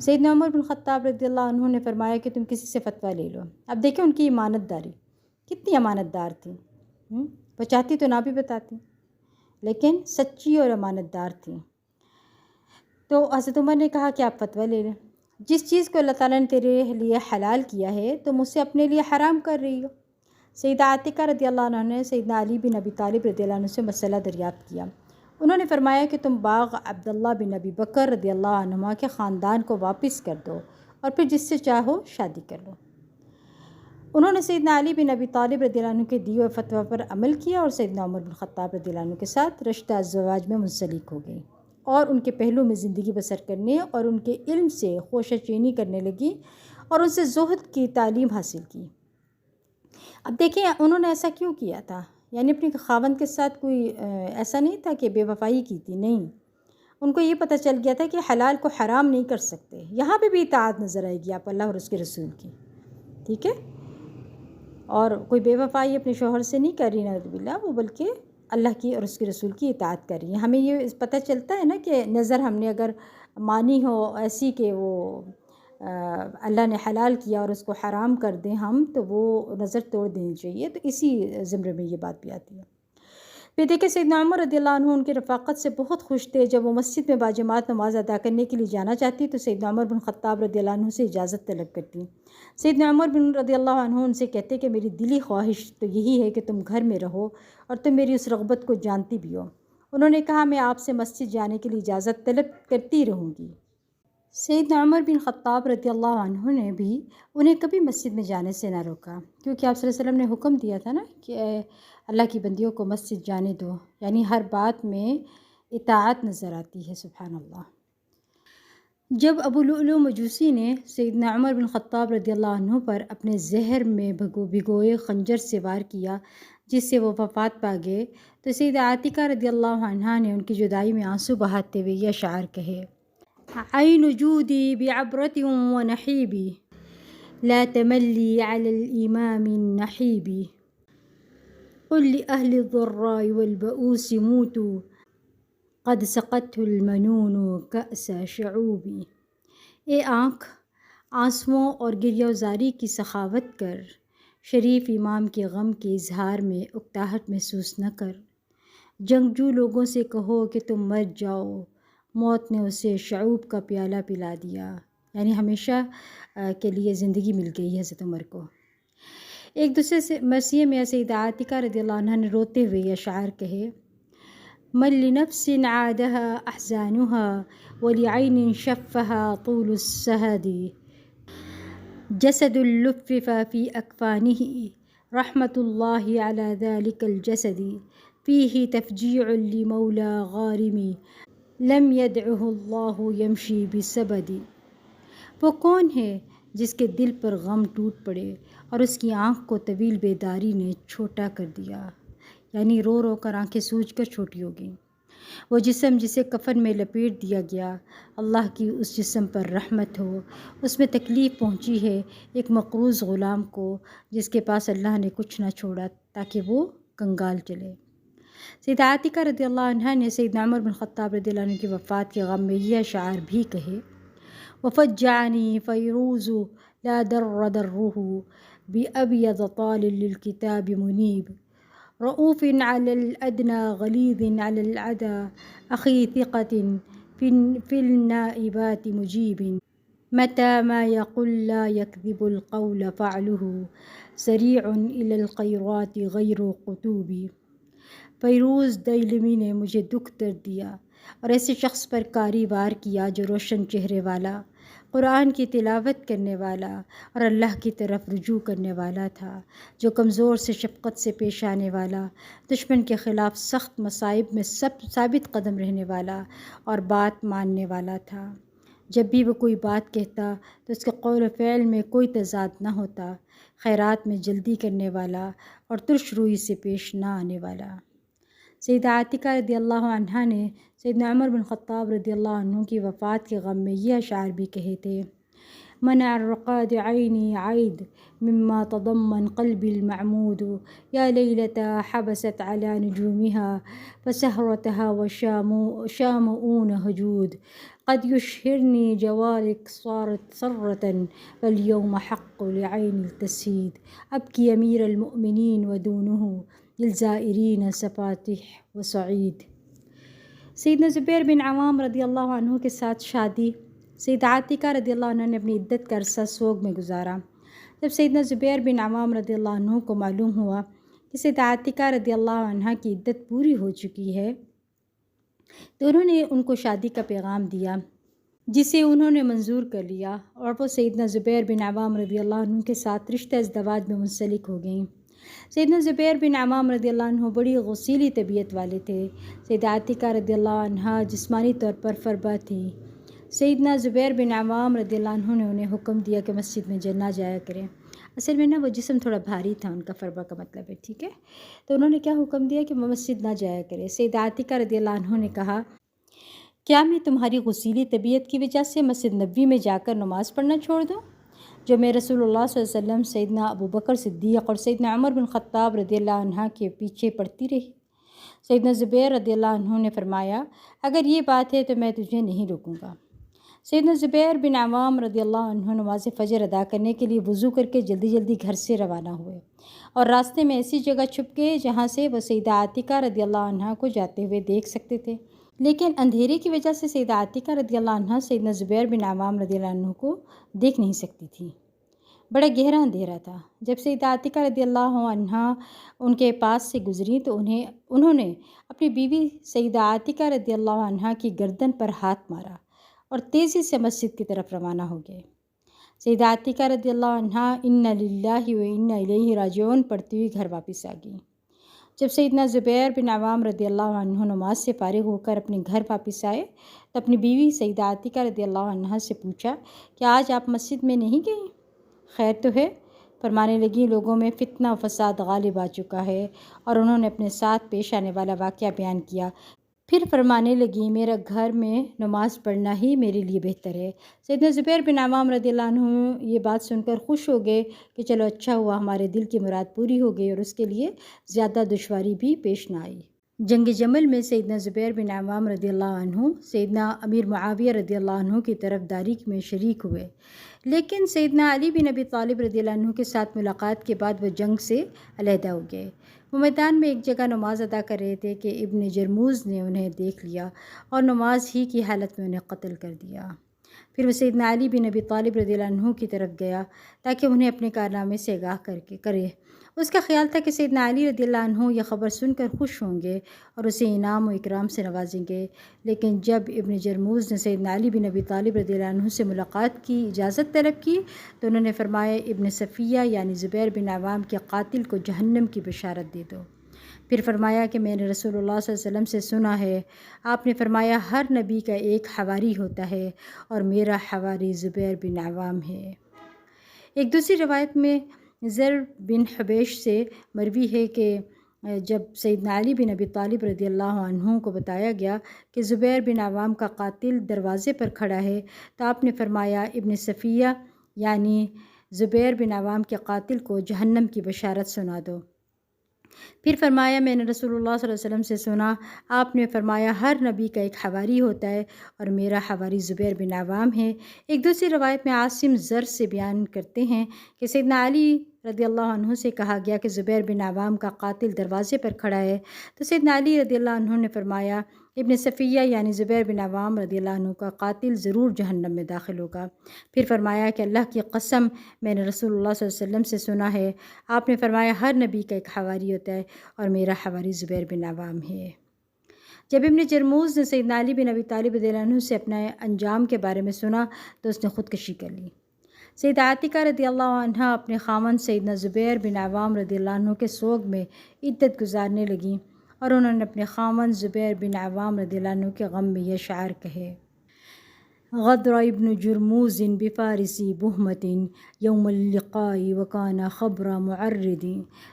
سیدنا عمر بن خطاب رضی اللہ عنہ نے فرمایا کہ تم کسی سے فتویٰ لے لو۔ اب دیکھیں ان کی امانت داری کتنی امانت دار تھی، وہ چاہتی تو نہ بھی بتاتی لیکن سچی اور امانت دار تھیں۔ تو حضرت عمر نے کہا کہ آپ فتویٰ لے لیں، جس چیز کو اللہ تعالیٰ نے تیرے لیے حلال کیا ہے تم اسے اپنے لیے حرام کر رہی ہو۔ سیدہ عاتقہ رضی اللہ عنہ نے سیدنا علی بن ابی طالب رضی اللہ عنہ سے مسئلہ دریافت کیا۔ انہوں نے فرمایا کہ تم باغ عبداللہ بن ابی بکر رضی اللہ عنہ کے خاندان کو واپس کر دو اور پھر جس سے چاہو شادی کر لو۔ انہوں نے سیدنا علی بن ابی طالب رضی اللہ عنہ کے دیے ہوئے فتویٰ پر عمل کیا اور سیدنا عمر بن خطاب رضی اللہ عنہ کے ساتھ رشتہ ازدواج میں منسلک ہو گئی اور ان کے پہلو میں زندگی بسر کرنے اور ان کے علم سے خوشہ چینی کرنے لگی اور ان سے زہد کی تعلیم حاصل کی۔ اب دیکھیں انہوں نے ایسا کیوں کیا تھا، یعنی اپنے خاوند کے ساتھ کوئی ایسا نہیں تھا کہ بے وفائی کی تھی، نہیں، ان کو یہ پتہ چل گیا تھا کہ حلال کو حرام نہیں کر سکتے۔ یہاں پہ بھی اطاعت نظر آئے گی آپ اللہ اور اس کے رسول کی، ٹھیک ہے، اور کوئی بے وفائی اپنے شوہر سے نہیں کر رہی نعوذ باللہ، وہ بلکہ اللہ کی اور اس کے رسول کی اطاعت کر رہی ہیں۔ ہمیں یہ پتہ چلتا ہے نا کہ نظر ہم نے اگر مانی ہو ایسی کہ وہ اللہ نے حلال کیا اور اس کو حرام کر دیں ہم، تو وہ نظر توڑ دینی چاہیے، تو اسی زمرے میں یہ بات بھی آتی ہے۔ پھر دیکھیں سیدنا عمر رضی اللہ عنہ ان کی رفاقت سے بہت خوش تھے۔ جب وہ مسجد میں باجماعت نماز ادا کرنے کے لیے جانا چاہتی تو سیدنا عمر بن خطاب رضی اللہ عنہ سے اجازت طلب کرتی۔ سیدنا عمر بن رضی اللہ عنہ ان سے کہتے کہ میری دلی خواہش تو یہی ہے کہ تم گھر میں رہو اور تم میری اس رغبت کو جانتی بھی ہو۔ انہوں نے کہا میں آپ سے مسجد جانے کے لیے اجازت طلب کرتی رہوں گی۔ سیدنا عمر بن خطاب رضی اللہ عنہ نے بھی انہیں کبھی مسجد میں جانے سے نہ روکا، کیونکہ آپ صلی اللہ علیہ وسلم نے حکم دیا تھا نا کہ اللہ کی بندیوں کو مسجد جانے دو، یعنی ہر بات میں اطاعت نظر آتی ہے، سبحان اللہ۔ جب ابو لؤلؤ مجوسی نے سیدنا عمر بن خطاب رضی اللہ عنہ پر اپنے زہر میں بھگوئے خنجر سے وار کیا جس سے وہ وفات پا گئے، تو سیدہ عاتقہ رضی اللہ عنہا نے ان کی جدائی میں آنسو بہاتے ہوئے یہ اشعار کہے: عین جودی بعبرة ونحیبی لا تملی علی الامام النحیبی قل لأهل الضراء والبؤوس موتوا قد سقته المنون کأس شعوبی۔ اے آنکھ، آنسوؤں اور گریہ زاری کی سخاوت کر، شریف امام کے غم کے اظہار میں اکتاہٹ محسوس نہ کر۔ جنگجو لوگوں سے کہو کہ تم مر جاؤ، موت نے اسے شعوب کا پیالہ پلا دیا، یعنی ہمیشہ کے لیے زندگی مل گئی ہے حضرت عمر کو۔ ایک دوسرے سے مرثیے میں سیدہ عاتقہ رضی اللہ عنہ نے روتے ہوئے یہ اشعار کہے: من لنفس عادها احزانها ولعین شفها طول السہد جسد لفف فی اکفانہ رحمۃ اللہ علی ذلک الجسد فیہ تفجیع لمولا غارم لم یدعہ اللہ یمشی بسبد۔ وہ کون ہے جس کے دل پر غم ٹوٹ پڑے اور اس کی آنکھ کو طویل بیداری نے چھوٹا کر دیا، یعنی رو رو کر آنکھیں سوج کر چھوٹی ہو گئیں۔ وہ جسم جسے کفن میں لپیٹ دیا گیا، اللہ کی اس جسم پر رحمت ہو، اس میں تکلیف پہنچی ہے ایک مقروض غلام کو جس کے پاس اللہ نے کچھ نہ چھوڑا تاکہ وہ کنگال چلے۔ سیدہ عاتقہ رضی اللہ عنہ نے سیدنا عمر بن خطاب رضی اللہ عنہ کی وفات کے غم میں یہ اشعار بھی کہے: وفجعنی فیروز لا در درہ بأبیض طال للکتاب منیب رؤوف علی الادنی غلیظ علی العدا اخی ثقۃ فی النائبات مجیب متی ما یقل لا یکذب القول فعلہ سریع الی الخیرات غیر قطوب۔ فیروز دیلمی نے مجھے دکھ درد دیا اور ایسے شخص پر کاری وار کیا جو روشن چہرے والا، قرآن کی تلاوت کرنے والا اور اللہ کی طرف رجوع کرنے والا تھا، جو کمزور سے شفقت سے پیش آنے والا، دشمن کے خلاف سخت مصائب میں ثابت قدم رہنے والا اور بات ماننے والا تھا۔ جب بھی وہ کوئی بات کہتا تو اس کے قول و فعل میں کوئی تضاد نہ ہوتا، خیرات میں جلدی کرنے والا اور ترش روئی سے پیش نہ آنے والا۔ سیدہ عاتقہ رضی اللہ عنہا نے سیدنا عمر بن خطاب رضی اللہ عنہ کی وفات کے غم میں یہ اشعار بھی کہے تھے: منع الرقاد عيني عيد مما تضمن قلبي المعمود. يا ليلة حبست على نجومها فسهرتها وشامؤون هجود. قد يشهرني جوارك صارت سرة فاليوم حق لعين التسهيد. أبكي أمير المؤمنين ودونه للزائرين سفاتح وسعيد. سیدنا زبیر بن عوام رضی اللہ عنہ کے ساتھ شادی سیدہ عاتکہ رضی اللہ عنہ نے اپنی عدت کا عرصہ سوگ میں گزارا۔ جب سیدنا زبیر بن عوام رضی اللہ عنہ کو معلوم ہوا کہ سیدہ عاتکہ رضی اللہ عنہ کی عدت پوری ہو چکی ہے تو انہوں نے ان کو شادی کا پیغام دیا، جسے انہوں نے منظور کر لیا، اور وہ سیدنا زبیر بن عوام رضی اللہ عنہ کے ساتھ رشتہ ازدواج میں منسلک ہو گئیں۔ سیدنا زبیر بن عوام رضی اللہ عنہ بڑی غصیلی طبیعت والے تھے۔ سیدہ عاتکہ رضی اللہ عنہ جسمانی طور پر فربہ تھی۔ سیدنا زبیر بن عوام رضی اللہ عنہ نے انہیں حکم دیا کہ مسجد میں نہ جایا کریں۔ اصل میں وہ جسم تھوڑا بھاری تھا، ان کا فربہ کا مطلب ہے، ٹھیک ہے؟ تو انہوں نے کیا حکم دیا کہ وہ مسجد نہ جایا کرے۔ سیدہ عاتکہ رضی اللہ عنہ نے کہا، کیا میں تمہاری غصیلی طبیعت کی وجہ سے مسجد نبوی میں جا کر نماز پڑھنا چھوڑ دوں، جو میں رسول اللہ صلی اللہ علیہ وسلم، سیدنا ابوبکر صدیق اور سیدنا عمر بن خطاب رضی اللہ عنہ کے پیچھے پڑتی رہی؟ سیدنا زبیر رضی اللہ عنہ نے فرمایا، اگر یہ بات ہے تو میں تجھے نہیں روکوں گا۔ سیدنا زبیر بن عوام رضی اللہ عنہ نماز فجر ادا کرنے کے لیے وضو کر کے جلدی جلدی گھر سے روانہ ہوئے اور راستے میں ایسی جگہ چھپ گئے جہاں سے وہ سیدہ عاتکہ رضی اللہ عنہ کو جاتے ہوئے دیکھ سکتے تھے، لیکن اندھیرے کی وجہ سے سیدہ عاتکہ رضی اللہ عنہ سیدنا زبیر بن عوام رضی اللہ عنہ کو دیکھ نہیں سکتی تھی۔ بڑا گہرا اندھیرا تھا۔ جب سیدہ عاتکہ رضی اللہ عنہ ان کے پاس سے گزری تو انہوں نے اپنی بیوی سیدہ عاتکہ رضی اللہ عنہ کی گردن پر ہاتھ مارا اور تیزی سے مسجد کی طرف روانہ ہو گئے۔ سیدہ عاتکہ رضی اللہ عنہ انا للہ و انا الیہ راجعون پڑھتی ہوئی گھر واپس آ گئیں۔ جب سیدنا زبیر بن عوام رضی اللہ عنہ نماز سے فارغ ہو کر اپنے گھر واپس آئے تو اپنی بیوی سیدہ عاتکہ رضی اللہ عنہ سے پوچھا کہ آج آپ مسجد میں نہیں گئیں؟ خیر تو ہے؟ فرمانے لگیں، لوگوں میں فتنہ و فساد غالب آ چکا ہے، اور انہوں نے اپنے ساتھ پیش آنے والا واقعہ بیان کیا۔ پھر فرمانے لگیں، میرا گھر میں نماز پڑھنا ہی میرے لیے بہتر ہے۔ سیدنا زبیر بن عوام رضی اللہ عنہ یہ بات سن کر خوش ہو گئے کہ چلو اچھا ہوا، ہمارے دل کی مراد پوری ہو گئی اور اس کے لیے زیادہ دشواری بھی پیش نہ آئی۔ جنگ جمل میں سیدنا زبیر بن عوام رضی اللہ عنہ سیدنا امیر معاویہ رضی اللہ عنہ کی طرف داری میں شریک ہوئے، لیکن سیدنا علی بن ابی طالب رضی اللہ عنہ کے ساتھ ملاقات کے بعد وہ جنگ سے علیحدہ ہو گئے۔ وہ میدان میں ایک جگہ نماز ادا کر رہے تھے کہ ابن جرموز نے انہیں دیکھ لیا اور نماز ہی کی حالت میں انہیں قتل کر دیا۔ پھر وہ سیدنا علی بن ابی طالب رضی اللہ عنہ کی طرف گیا تاکہ انہیں اپنے کارنامے سے آگاہ کرے۔ اس کا خیال تھا کہ سیدنا علی رضی اللہ عنہ یہ خبر سن کر خوش ہوں گے اور اسے انعام و اکرام سے نوازیں گے، لیکن جب ابن جرموز نے سیدنا علی بن ابی طالب رضی اللہ عنہ سے ملاقات کی اجازت طلب کی تو انہوں نے فرمایا، ابن صفیہ یعنی زبیر بن عوام کے قاتل کو جہنم کی بشارت دے دو۔ پھر فرمایا کہ میں نے رسول اللہ صلی اللہ علیہ وسلم سے سنا ہے، آپ نے فرمایا ہر نبی کا ایک حواری ہوتا ہے اور میرا حواری زبیر بن عوام ہے۔ ایک دوسری روایت میں زر بن حبیش سے مروی ہے کہ جب سیدنا علی بن ابی طالب رضی اللہ عنہ کو بتایا گیا کہ زبیر بن عوام کا قاتل دروازے پر کھڑا ہے تو آپ نے فرمایا، ابن صفیہ یعنی زبیر بن عوام کے قاتل کو جہنم کی بشارت سنا دو۔ پھر فرمایا، میں نے رسول اللہ صلی اللہ علیہ وسلم سے سنا، آپ نے فرمایا ہر نبی کا ایک حواری ہوتا ہے اور میرا حواری زبیر بن عوام ہے۔ ایک دوسری روایت میں عاصم زر سے بیان کرتے ہیں کہ سیدنا علی رضی اللہ عنہ سے کہا گیا کہ زبیر بن عوام کا قاتل دروازے پر کھڑا ہے تو سیدنا علی رضی اللہ عنہ نے فرمایا، ابن صفیہ یعنی زبیر بن عوام رضی اللہ عنہ کا قاتل ضرور جہنم میں داخل ہوگا۔ پھر فرمایا کہ اللہ کی قسم، میں نے رسول اللہ صلی اللہ علیہ وسلم سے سنا ہے، آپ نے فرمایا ہر نبی کا ایک حواری ہوتا ہے اور میرا حواری زبیر بن عوام ہے۔ جب ابن جرموز نے سیدنا علی بن ابی طالب رضی اللہ عنہ سے اپنے انجام کے بارے میں سنا تو اس نے خودکشی کر لی۔ سیدہ عاتکہ رضی اللہ عنہ اپنے خاوند سیدنا زبیر بن عوام رضی اللہ عنہ کے سوگ میں عدت گزارنے لگیں اور انہوں نے اپنے خاوند زبیر بن عوام رضی اللہ عنہ کے غم میں یہ اشعار کہے: غدر ابن جرموز بفارسی بہمت یوم اللقاء وکان خبر معرد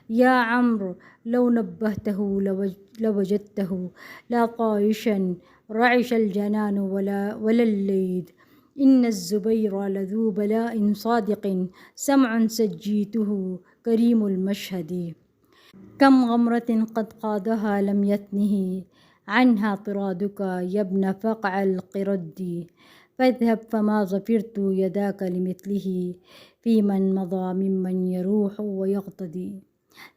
یا عمرو لو نبہتہ لوجدتہ لا طائشا رعش الجنان ولا اللید ان الزبیر لذو بلاء صادق سمع سجیتہ کریم المشہد کم غمرۃ قد قادها لم يثنه عنها طرادك يا ابن فقع القرد فاذهب فما ظفرت يداك لمثله في من مضى ممن يروح ويغتدي۔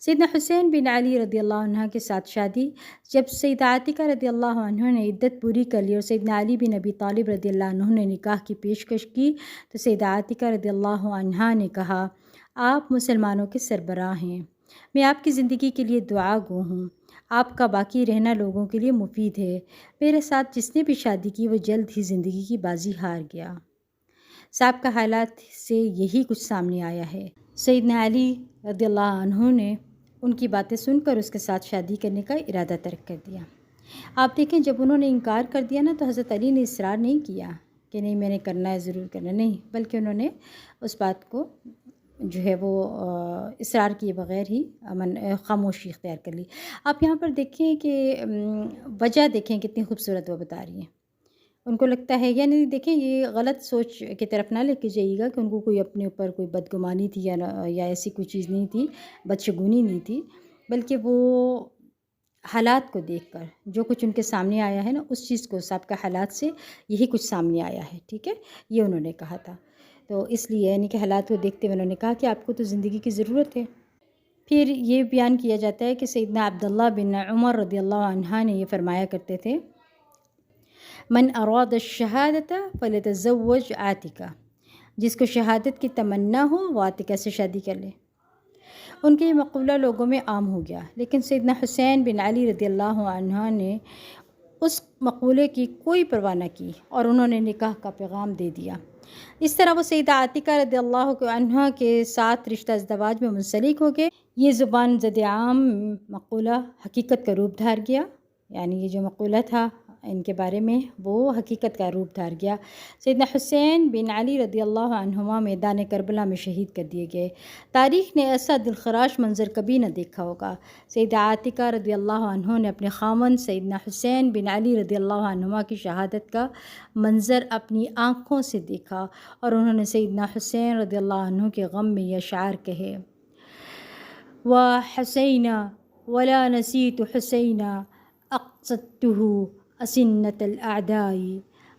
سیدنا حسین بن علی رضی اللہ عنہ کے ساتھ شادی جب سیدہ عاتکہ رضی اللہ عنہ نے عدت پوری کر لی اور سیدنا علی بن ابی طالب رضی اللہ عنہ نے نکاح کی پیشکش کی تو سیدہ عاتکہ رضی اللہ عنہ نے کہا، آپ مسلمانوں کے سربراہ ہیں، میں آپ کی زندگی کے لیے دعا گو ہوں، آپ کا باقی رہنا لوگوں کے لیے مفید ہے، میرے ساتھ جس نے بھی شادی کی وہ جلد ہی زندگی کی بازی ہار گیا۔ سابقہ حالات سے یہی کچھ سامنے آیا ہے۔ سیدنا علی رضی اللہ عنہ نے ان کی باتیں سن کر اس کے ساتھ شادی کرنے کا ارادہ ترک کر دیا۔ آپ دیکھیں جب انہوں نے انکار کر دیا نا تو حضرت علی نے اصرار نہیں کیا کہ نہیں میں نے کرنا ہے ضرور کرنا، نہیں، بلکہ انہوں نے اس بات کو جو ہے وہ اصرار کیے بغیر ہی خاموشی اختیار کر لی۔ آپ یہاں پر دیکھیں کہ وجہ دیکھیں کتنی خوبصورت وہ بتا رہی ہیں۔ ان کو لگتا ہے یعنی دیکھیں یہ غلط سوچ کی طرف نہ لے کے جائیے گا کہ ان کو کوئی اپنے اوپر کوئی بدگمانی تھی یا ایسی کوئی چیز نہیں تھی، بدشگونی نہیں تھی، بلکہ وہ حالات کو دیکھ کر جو کچھ ان کے سامنے آیا ہے نا اس چیز کو سابقہ حالات سے یہی کچھ سامنے آیا ہے، ٹھیک ہے، یہ انہوں نے کہا تھا۔ تو اس لیے یعنی کہ حالات کو دیکھتے ہوئے انہوں نے کہا کہ آپ کو تو زندگی کی ضرورت ہے۔ پھر یہ بیان کیا جاتا ہے کہ سیدنا عبداللہ بن عمر رضی اللہ عنہ نے یہ فرمایا کرتے تھے، من اراد الشہادت فلیتزوج عاتکہ، جس کو شہادت کی تمنا ہو وہ عاتکہ سے شادی کر لے۔ ان کے یہ مقولہ لوگوں میں عام ہو گیا، لیکن سیدنا حسین بن علی رضی اللہ عنہ نے اس مقولے کی کوئی پرواہ نہ کی اور انہوں نے نکاح کا پیغام دے دیا۔ اس طرح وہ سیدہ عاتکہ رضی اللہ عنہ کے ساتھ رشتہ ازدواج میں منسلک ہو گئے۔ یہ زبان زد عام مقولہ حقیقت کا روپ دھار گیا، یعنی یہ جو مقولہ تھا ان کے بارے میں وہ حقیقت کا روپ دھار گیا۔ سیدنا حسین بن علی رضی اللہ عنہما میدان کربلا میں شہید کر دیے گئے۔ تاریخ نے ایسا دلخراش منظر کبھی نہ دیکھا ہوگا۔ سیدہ عاتکہ رضی اللہ عنہ نے اپنے خاوند سیدنا حسین بن علی رضی اللہ عنہما کی شہادت کا منظر اپنی آنکھوں سے دیکھا اور انہوں نے سیدنا حسین رضی اللہ عنہ کے غم میں یہ اشعار کہے، وَحُسَيْنَ وَلَا نَسِيتُ حُسَيْنَ أَقْصَدْتُهُ أسنة الأعداء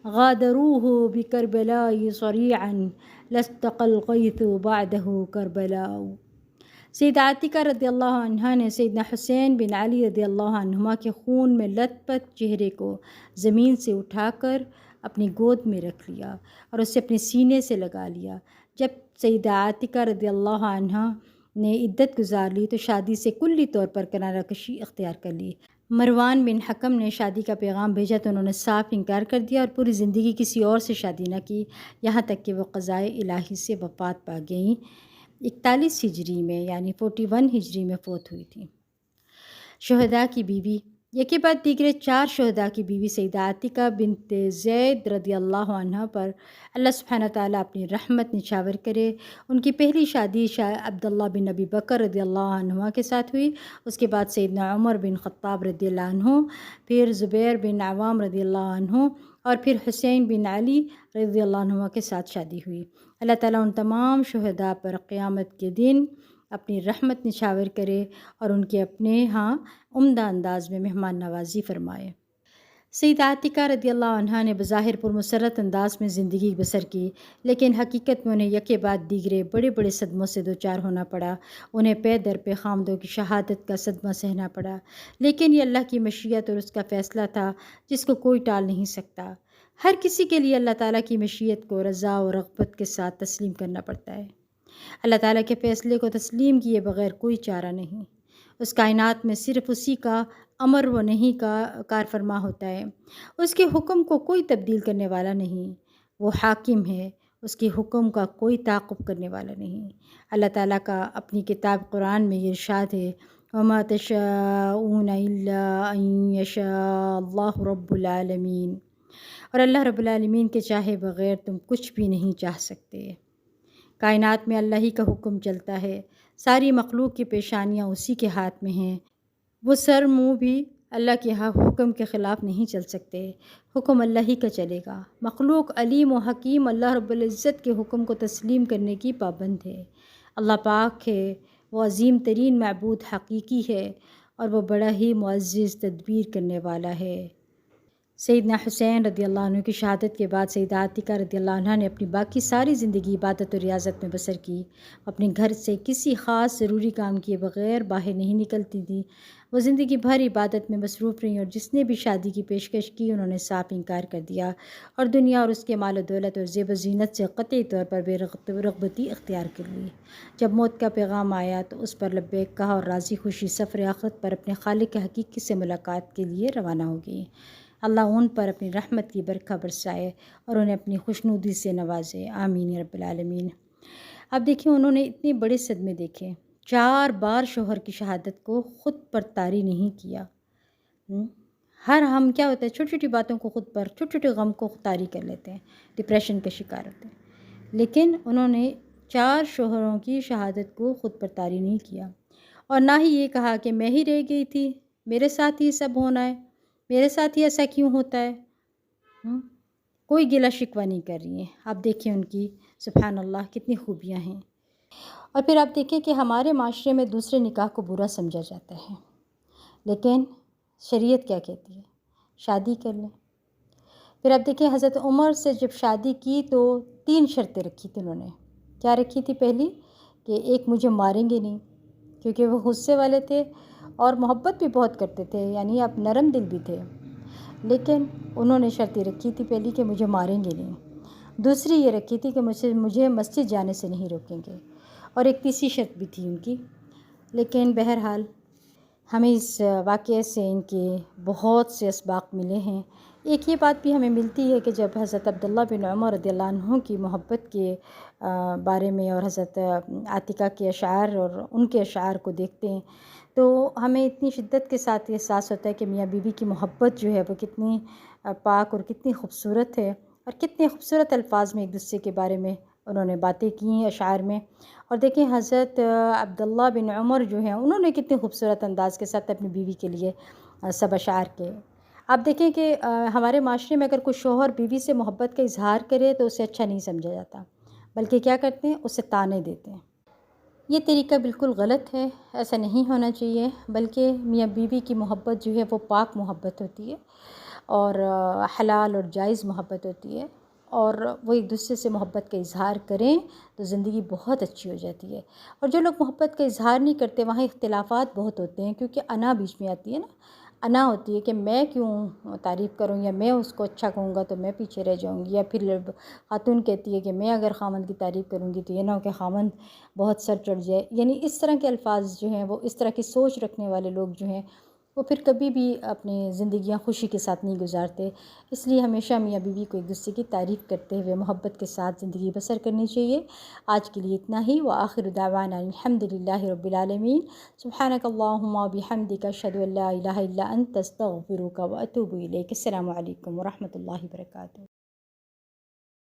غادروه بكربلاء صريعا لاستقى الغيث بعده كربلاء۔ سیدہ عاتکہ رضی اللہ عنہ نے سیدنا حسین بن علی رضی اللہ عنہما کے خون میں لت پت چہرے کو زمین سے اٹھا کر اپنی گود میں رکھ لیا اور اسے اپنے سینے سے لگا لیا۔ جب سیدہ عاتکہ رضی اللہ عنہ نے عدت گزار لی تو شادی سے کلی طور پر کنارہ کشی اختیار کر لی۔ مروان بن حکم نے شادی کا پیغام بھیجا تو انہوں نے صاف انکار کر دیا اور پوری زندگی کسی اور سے شادی نہ کی، یہاں تک کہ وہ قضائے الہی سے وفات پا گئیں۔ 41 ہجری میں یعنی 41 ہجری میں فوت ہوئی تھی۔ شہداء کی بیوی، یکے بعد دیگرے 4 شہداء کی بیوی سیدہ عاتکہ بنت زید رضی اللہ عنہ پر اللہ سبحانہ تعالیٰ اپنی رحمت نچھاور کرے۔ ان کی پہلی شادی عبداللہ بن ابی بکر رضی اللہ عنہ کے ساتھ ہوئی، اس کے بعد سیدنا عمر بن خطاب رضی اللہ عنہ، پھر زبیر بن عوام رضی اللہ عنہ اور پھر حسین بن علی رضی اللہ عنہ کے ساتھ شادی ہوئی۔ اللہ تعالیٰ ان تمام شہداء پر قیامت کے دن اپنی رحمت نچھاور کرے اور ان کے اپنے ہاں عمدہ انداز میں مہمان نوازی فرمائے۔ سیدہ عاتکہ رضی اللہ عنہ نے بظاہر پرمسرت انداز میں زندگی بسر کی، لیکن حقیقت میں انہیں یکے بعد دیگرے بڑے بڑے صدموں سے دوچار ہونا پڑا۔ انہیں پے در پہ خامدوں کی شہادت کا صدمہ سہنا پڑا، لیکن یہ اللہ کی مشیت اور اس کا فیصلہ تھا جس کو کوئی ٹال نہیں سکتا۔ ہر کسی کے لیے اللہ تعالیٰ کی مشیت کو رضا و رغبت کے ساتھ تسلیم کرنا پڑتا ہے۔ اللہ تعالیٰ کے فیصلے کو تسلیم کیے بغیر کوئی چارہ نہیں۔ اس کائنات میں صرف اسی کا امر و نہیں کا کار فرما ہوتا ہے، اس کے حکم کو کوئی تبدیل کرنے والا نہیں، وہ حاکم ہے، اس کے حکم کا کوئی تعاقب کرنے والا نہیں۔ اللہ تعالیٰ کا اپنی کتاب قرآن میں یہ ارشاد ہے، وَمَا تَشَاءُونَ إِلَّا أَن يَشَاءَ اللَّهُ رَبُّ الْعَالَمِينَ، اور اللہ رب العالمین کے چاہے بغیر تم کچھ بھی نہیں چاہ سکتے۔ کائنات میں اللہ ہی کا حکم چلتا ہے، ساری مخلوق کی پیشانیاں اسی کے ہاتھ میں ہیں، وہ سر منہ بھی اللہ کے ہاں حکم کے خلاف نہیں چل سکتے، حکم اللہ ہی کا چلے گا۔ مخلوق علیم و حکیم اللہ رب العزت کے حکم کو تسلیم کرنے کی پابند ہے۔ اللہ پاک ہے، وہ عظیم ترین معبود حقیقی ہے اور وہ بڑا ہی معزز تدبیر کرنے والا ہے۔ سیدنا حسین رضی اللہ عنہ کی شہادت کے بعد سیدہ عاتکہ رضی اللہ عنہ نے اپنی باقی ساری زندگی عبادت و ریاضت میں بسر کی۔ اپنے گھر سے کسی خاص ضروری کام کیے بغیر باہر نہیں نکلتی تھیں۔ وہ زندگی بھر عبادت میں مصروف رہیں اور جس نے بھی شادی کی پیشکش کی انہوں نے صاف انکار کر دیا اور دنیا اور اس کے مال و دولت اور زیب و زینت سے قطعی طور پر بے رغبتی اختیار کر لی۔ جب موت کا پیغام آیا تو اس پر لبیک کہا اور راضی خوشی سفر آخرت پر اپنے خالق حقیقی سے ملاقات کے لیے روانہ ہو گئی۔ اللہ ان پر اپنی رحمت کی برکھا برسائے اور انہیں اپنی خوشنودی سے نوازے، آمین یا رب العالمین۔ اب دیکھیں انہوں نے اتنے بڑے صدمے دیکھے، 4 بار شوہر کی شہادت کو خود پر طاری نہیں کیا۔ ہم کیا ہوتا ہے چھوٹی چھوٹی باتوں کو خود پر، چھوٹے چھوٹے غم کو طاری کر لیتے ہیں، ڈپریشن کا شکار ہوتے ہیں، لیکن انہوں نے 4 شوہروں کی شہادت کو خود پر طاری نہیں کیا اور نہ ہی یہ کہا کہ میں ہی رہ گئی تھی، میرے ساتھ ہی سب ہونا ہے، میرے ساتھ ہی ایسا کیوں ہوتا ہے۔ کوئی گلہ شکوہ نہیں کر رہی ہیں۔ آپ دیکھیں ان کی سبحان اللہ کتنی خوبیاں ہیں۔ اور پھر آپ دیکھیں کہ ہمارے معاشرے میں دوسرے نکاح کو برا سمجھا جاتا ہے، لیکن شریعت کیا کہتی ہے؟ شادی کر لیں۔ پھر آپ دیکھیں حضرت عمر سے جب شادی کی تو 3 شرطیں رکھی تھی انہوں نے۔ کیا رکھی تھی؟ پہلی کہ ایک مجھے ماریں گے نہیں، کیونکہ وہ غصے والے تھے اور محبت بھی بہت کرتے تھے، یعنی آپ نرم دل بھی تھے، لیکن انہوں نے شرط رکھی تھی پہلی کہ مجھے ماریں گے نہیں۔ دوسری یہ رکھی تھی کہ مجھے مسجد جانے سے نہیں روکیں گے، اور ایک تیسری شرط بھی تھی ان کی۔ لیکن بہرحال ہمیں اس واقعے سے ان کے بہت سے اسباق ملے ہیں۔ ایک یہ بات بھی ہمیں ملتی ہے کہ جب حضرت عبداللہ بن عمر رضی اللہ عنہ کی محبت کے بارے میں اور حضرت عاتکہ کے اشعار اور ان کے اشعار کو دیکھتے ہیں تو ہمیں اتنی شدت کے ساتھ یہ احساس ہوتا ہے کہ میاں بیوی کی محبت جو ہے وہ کتنی پاک اور کتنی خوبصورت ہے، اور کتنے خوبصورت الفاظ میں ایک دوسرے کے بارے میں انہوں نے باتیں کی ہیں اشعار میں۔ اور دیکھیں حضرت عبداللہ بن عمر جو ہیں انہوں نے کتنے خوبصورت انداز کے ساتھ اپنی بیوی کے لیے سب اشعار کے۔ آپ دیکھیں کہ ہمارے معاشرے میں اگر کوئی شوہر بیوی سے محبت کا اظہار کرے تو اسے اچھا نہیں سمجھا جاتا، بلکہ کیا کرتے ہیں، اسے طعنے دیتے ہیں۔ یہ طریقہ بالکل غلط ہے، ایسا نہیں ہونا چاہیے، بلکہ میاں بیوی کی محبت جو ہے وہ پاک محبت ہوتی ہے اور حلال اور جائز محبت ہوتی ہے، اور وہ ایک دوسرے سے محبت کا اظہار کریں تو زندگی بہت اچھی ہو جاتی ہے۔ اور جو لوگ محبت کا اظہار نہیں کرتے وہاں اختلافات بہت ہوتے ہیں، کیونکہ انا بیچ میں آتی ہے نا، انا ہوتی ہے کہ میں کیوں تعریف کروں، یا میں اس کو اچھا کہوں گا تو میں پیچھے رہ جاؤں گی، یا پھر خاتون کہتی ہے کہ میں اگر خامند کی تعریف کروں گی تو یہ نہ ہو کہ خامند بہت سر چڑھ جائے۔ یعنی اس طرح کے الفاظ جو ہیں وہ اس طرح کی سوچ رکھنے والے لوگ جو ہیں وہ پھر کبھی بھی اپنی زندگیاں خوشی کے ساتھ نہیں گزارتے۔ اس لیے ہمیشہ میاں بیوی کو ایک دوسرے کی تعریف کرتے ہوئے محبت کے ساتھ زندگی بسر کرنی چاہیے۔ آج کے لیے اتنا ہی، وآخر دعوانا الحمد للہ رب العالمین۔ سبحانک اللہم و بحمدک، اشہد ان لا الہ الا انت، استغفرک و اتوب الیک۔ السلام علیکم ورحمۃ اللہ وبرکاتہ۔